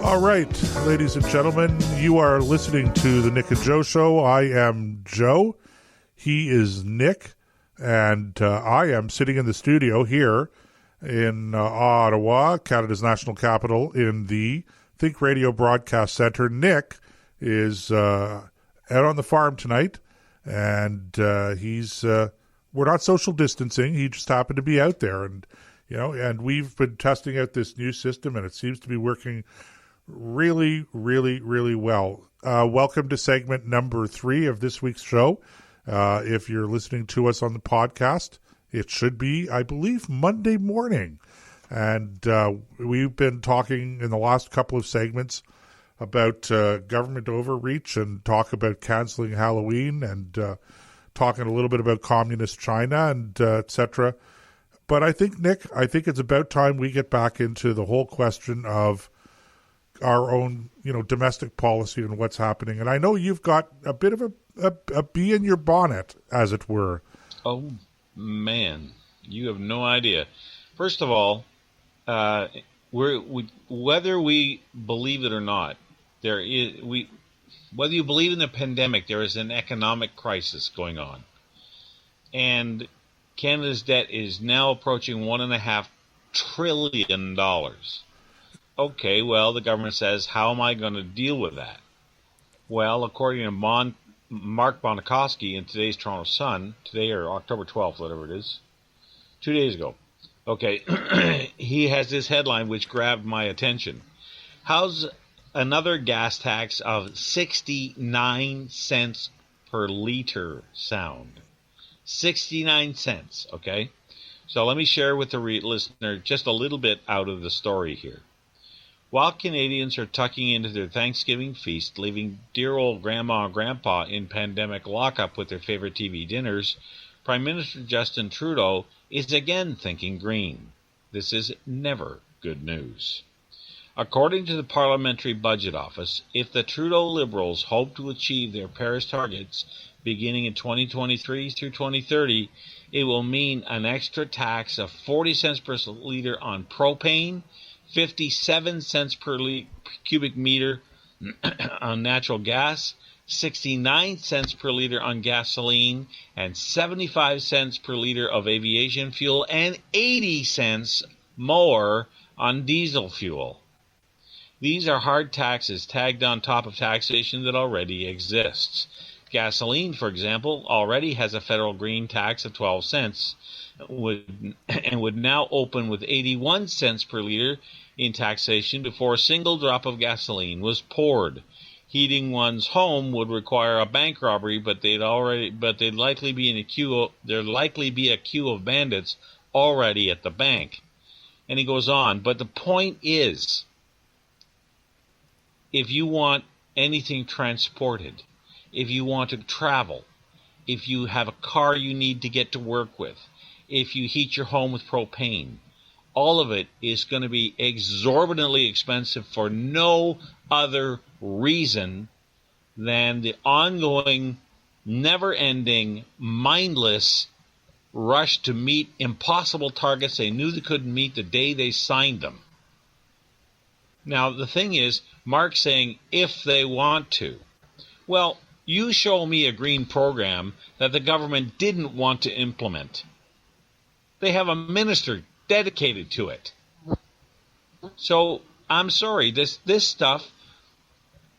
All right, ladies and gentlemen, you are listening to the Nick and Joe Show. I am Joe. He is Nick. And I am sitting in the studio here in Ottawa, Canada's national capital, in the Think Radio Broadcast Center. Nick is out on the farm tonight, and we're not social distancing. He just happened to be out there, and we've been testing out this new system, and it seems to be working really, really, really well. Welcome to segment number 3 of this week's show. If you're listening to us on the podcast, it should be, I believe, Monday morning. And we've been talking in the last couple of segments about government overreach and talk about canceling Halloween and talking a little bit about communist China and et cetera. But I think, Nick, it's about time we get back into the whole question of our own, domestic policy and what's happening. And I know you've got a bit of a bee in your bonnet, as it were. Oh, man. You have no idea. First of all, whether we believe it or not, whether you believe in the pandemic, there is an economic crisis going on. And Canada's debt is now approaching $1.5 trillion. Okay, well, the government says, how am I going to deal with that? Well, according to Mark Bonakoski in today's Toronto Sun, today or October 12th, whatever it is, 2 days ago, okay, he has this headline which grabbed my attention. How's another gas tax of 69 cents per litre sound? 69 cents, okay? So let me share with the listener just a little bit out of the story here. While Canadians are tucking into their Thanksgiving feast, leaving dear old Grandma and Grandpa in pandemic lockup with their favorite TV dinners, Prime Minister Justin Trudeau is again thinking green. This is never good news. According to the Parliamentary Budget Office, if the Trudeau Liberals hope to achieve their Paris targets beginning in 2023 through 2030, it will mean an extra tax of 40 cents per litre on propane, 57 cents per cubic meter on natural gas, 69 cents per litre on gasoline, and 75 cents per litre of aviation fuel, and 80 cents more on diesel fuel. These are hard taxes tagged on top of taxation that already exists. Gasoline, for example, already has a federal green tax of 12 cents, would now open with 81 cents per litre in taxation before a single drop of gasoline was poured. Heating one's home would require a bank robbery, but there'd likely be a queue of bandits already at the bank. And he goes on, but the point is, if you want anything transported, if you want to travel, if you have a car you need to get to work with, if you heat your home with propane, all of it is going to be exorbitantly expensive for no other reason than the ongoing, never-ending, mindless rush to meet impossible targets they knew they couldn't meet the day they signed them. Now, the thing is, Mark's saying, if they want to. Well, you show me a green program that the government didn't want to implement. They have a minister dedicated to it. So, I'm sorry, this stuff,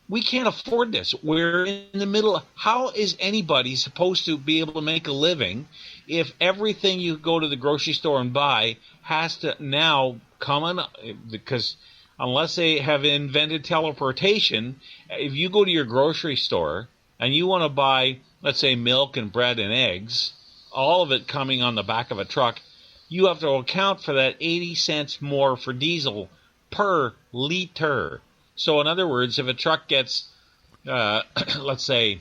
we can't afford this. We're in the middle. How is anybody supposed to be able to make a living if everything you go to the grocery store and buy has to now come on? Because unless they have invented teleportation, if you go to your grocery store and you want to buy, let's say, milk and bread and eggs, all of it coming on the back of a truck, you have to account for that 80 cents more for diesel per liter. So in other words, if a truck gets, let's say,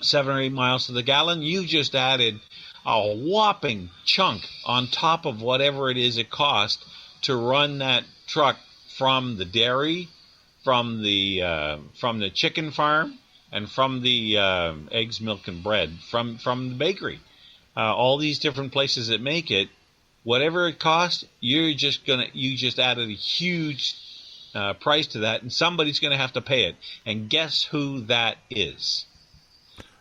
7 or 8 miles to the gallon, you just added a whopping chunk on top of whatever it is it cost to run that truck from the dairy, from the chicken farm, and from the eggs, milk, and bread from the bakery. All these different places that make it. Whatever it costs, you just added a huge price to that, and somebody's going to have to pay it. And guess who that is?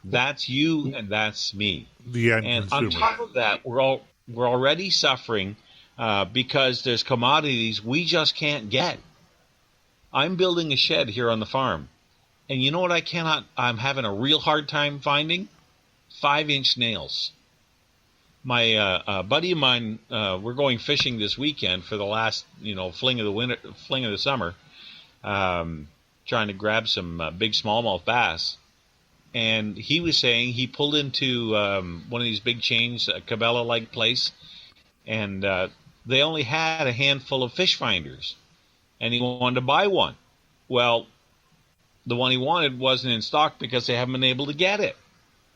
That's you, and that's me. The end and consumer. On top of that, we're already suffering because there's commodities we just can't get. I'm building a shed here on the farm, and you know what I'm having a real hard time finding? 5-inch nails. My buddy of mine, we're going fishing this weekend for the last, fling of the summer, trying to grab some big smallmouth bass. And he was saying he pulled into one of these big chains, a Cabela-like place, and they only had a handful of fish finders, and he wanted to buy one. Well, the one he wanted wasn't in stock because they haven't been able to get it,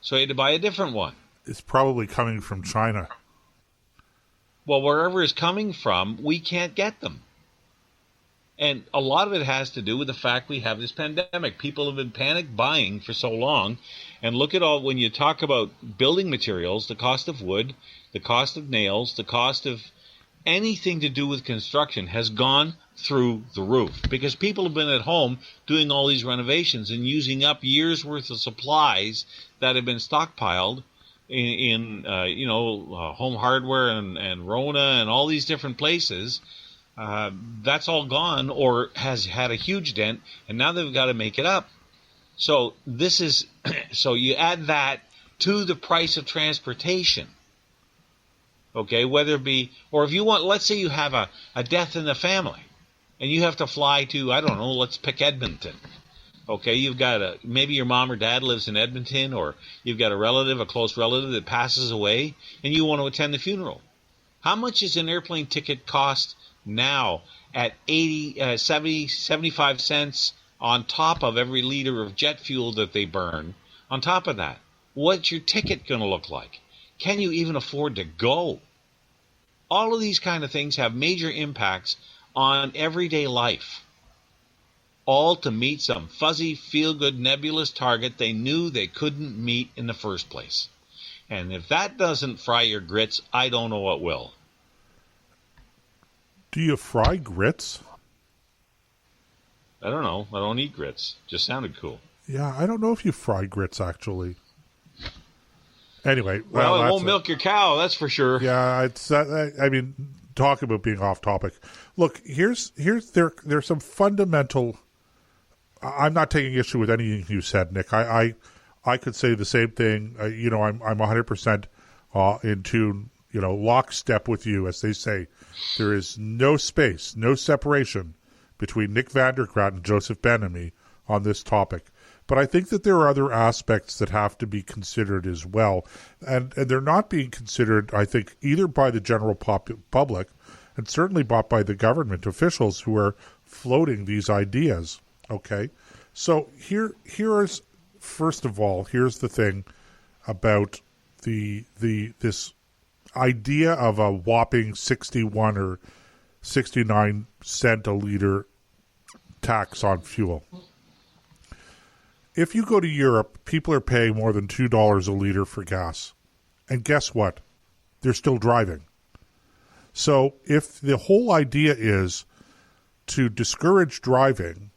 so he had to buy a different one. It's probably coming from China. Well, wherever it's coming from, we can't get them. And a lot of it has to do with the fact we have this pandemic. People have been panic buying for so long. And look at when you talk about building materials, the cost of wood, the cost of nails, the cost of anything to do with construction has gone through the roof. Because people have been at home doing all these renovations and using up years' worth of supplies that have been stockpiled in Home Hardware and Rona and all these different places. That's all gone or has had a huge dent, and now they've got to make it up. So so you add that to the price of transportation. Okay, whether it be, or if you want, let's say you have a death in the family, and you have to fly to, I don't know, let's pick Edmonton. Okay, you've got maybe your mom or dad lives in Edmonton, or you've got a close relative that passes away, and you want to attend the funeral. How much is an airplane ticket cost now at 70, 75 cents on top of every liter of jet fuel that they burn? On top of that, what's your ticket going to look like? Can you even afford to go? All of these kind of things have major impacts on everyday life, all to meet some fuzzy, feel-good, nebulous target they knew they couldn't meet in the first place. And if that doesn't fry your grits, I don't know what will. Do you fry grits? I don't know. I don't eat grits. Just sounded cool. Yeah, I don't know if you fry grits, actually. Anyway. Well, it won't milk your cow, that's for sure. Yeah, talk about being off topic. Look, there's some fundamental... I'm not taking issue with anything you said, Nick. I could say the same thing. I'm 100% in tune, lockstep with you, as they say. There is no space, no separation between Nick Vanderkrat and Joseph Ben-Ami on this topic. But I think that there are other aspects that have to be considered as well. And they're not being considered, I think, either by the general public and certainly not by the government officials who are floating these ideas. Okay? So here's first of all, here's the thing about this idea of a whopping 61 or 69 cent a liter tax on fuel. If you go to Europe, people are paying more than $2 a liter for gas. And guess what? They're still driving. So if the whole idea is to discourage driving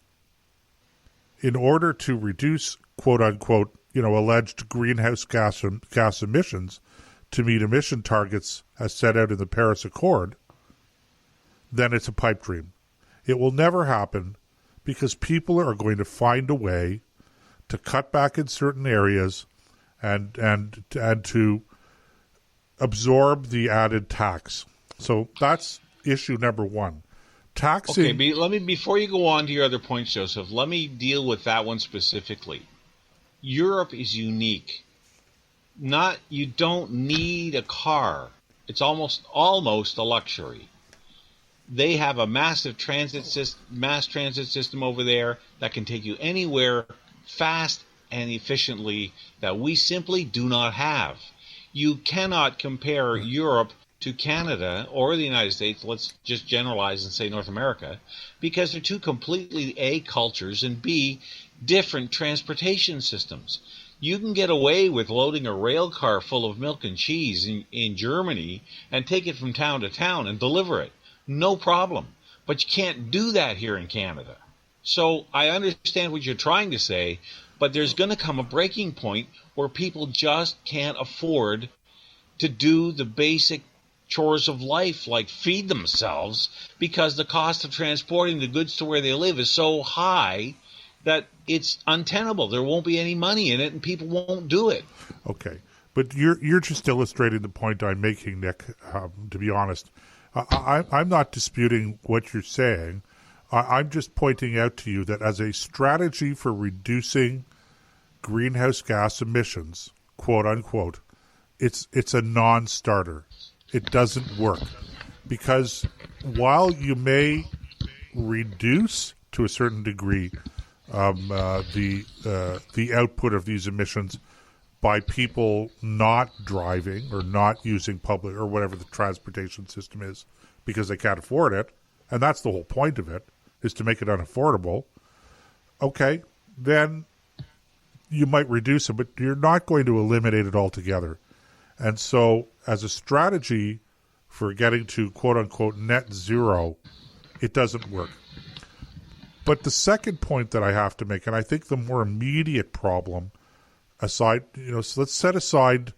in order to reduce, quote unquote, alleged greenhouse gas emissions to meet emission targets as set out in the Paris Accord, then it's a pipe dream. It will never happen because people are going to find a way to cut back in certain areas and to absorb the added tax. So that's issue number one. Taxing. Okay, before you go on to your other points, Joseph, let me deal with that one specifically. Europe is unique. You don't need a car. It's almost a luxury. They have a massive mass transit system over there that can take you anywhere fast and efficiently that we simply do not have. You cannot compare Europe to Canada or the United States, let's just generalize and say North America, because they're two completely A, cultures, and B, different transportation systems. You can get away with loading a rail car full of milk and cheese in Germany and take it from town to town and deliver it. No problem. But you can't do that here in Canada. So I understand what you're trying to say, but there's going to come a breaking point where people just can't afford to do the basic chores of life, like feed themselves, because the cost of transporting the goods to where they live is so high that it's untenable. There won't be any money in it, and people won't do it. Okay. But you're just illustrating the point I'm making, Nick, to be honest. I'm not disputing what you're saying. I'm just pointing out to you that as a strategy for reducing greenhouse gas emissions, quote unquote, it's a non-starter. It doesn't work. Because while you may reduce to a certain degree the output of these emissions by people not driving or not using public or whatever the transportation system is because they can't afford it, and that's the whole point of it, is to make it unaffordable, okay, then you might reduce it, but you're not going to eliminate it altogether. And so as a strategy for getting to quote-unquote net zero, it doesn't work. But the second point that I have to make, and I think the more immediate problem, aside, so let's set aside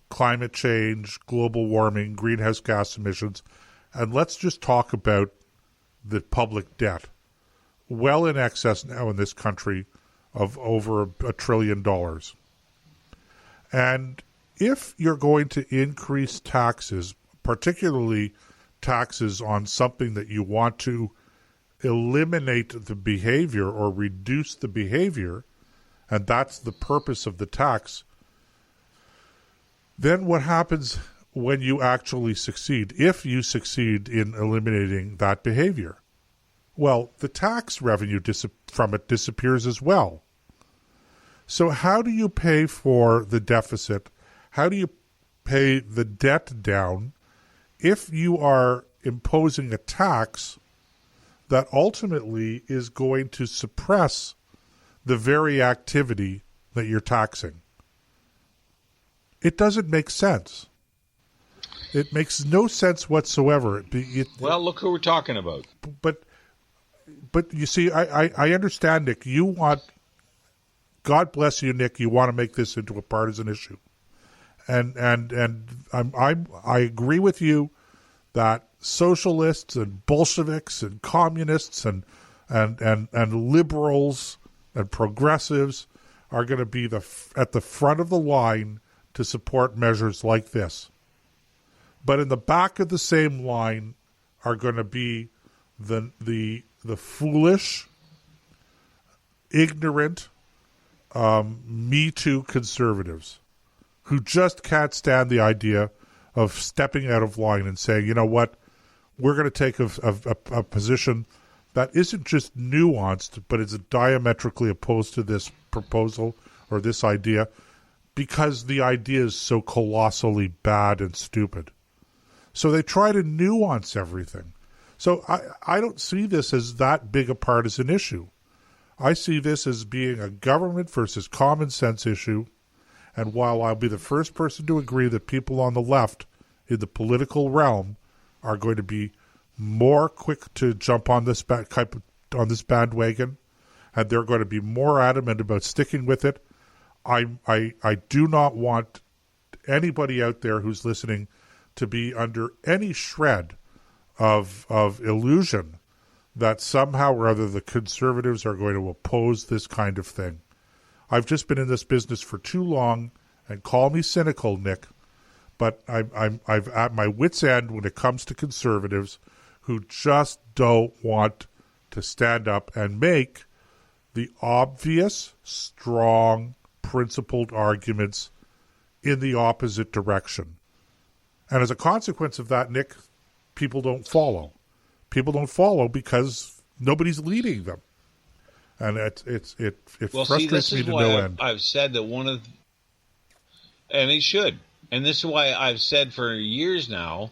climate change, global warming, greenhouse gas emissions, and let's just talk about the public debt. Well in excess now in this country of over $1 trillion. And if you're going to increase taxes, particularly taxes on something that you want to eliminate the behavior or reduce the behavior, and that's the purpose of the tax, then what happens when you actually succeed, if you succeed in eliminating that behavior? Well, the tax revenue from it disappears as well. So how do you pay for the deficit? How do you pay the debt down if you are imposing a tax that ultimately is going to suppress the very activity that you're taxing? It doesn't make sense. It makes no sense whatsoever. Well, look who we're talking about. But you see, I understand, Nick. You want, God bless you, Nick. You want to make this into a partisan issue, and I agree with you that socialists and Bolsheviks and communists and liberals and progressives are going to be at the front of the line to support measures like this. But in the back of the same line are going to be the foolish, ignorant, Me Too conservatives who just can't stand the idea of stepping out of line and saying, you know what, we're going to take a position that isn't just nuanced, but is diametrically opposed to this proposal or this idea because the idea is so colossally bad and stupid. So they try to nuance everything. So I don't see this as that big a partisan issue. I see this as being a government versus common sense issue. And while I'll be the first person to agree that people on the left in the political realm are going to be more quick to jump on this bandwagon, and they're going to be more adamant about sticking with it, I do not want anybody out there who's listening to be under any shred of illusion that somehow or other the conservatives are going to oppose this kind of thing. I've just been in this business for too long, and call me cynical, Nick, but I'm at my wit's end when it comes to conservatives who just don't want to stand up and make the obvious, strong, principled arguments in the opposite direction. And as a consequence of that, Nick, people don't follow. People don't follow because nobody's leading them. And it frustrates me to no end. I've said that and it should. And this is why I've said for years now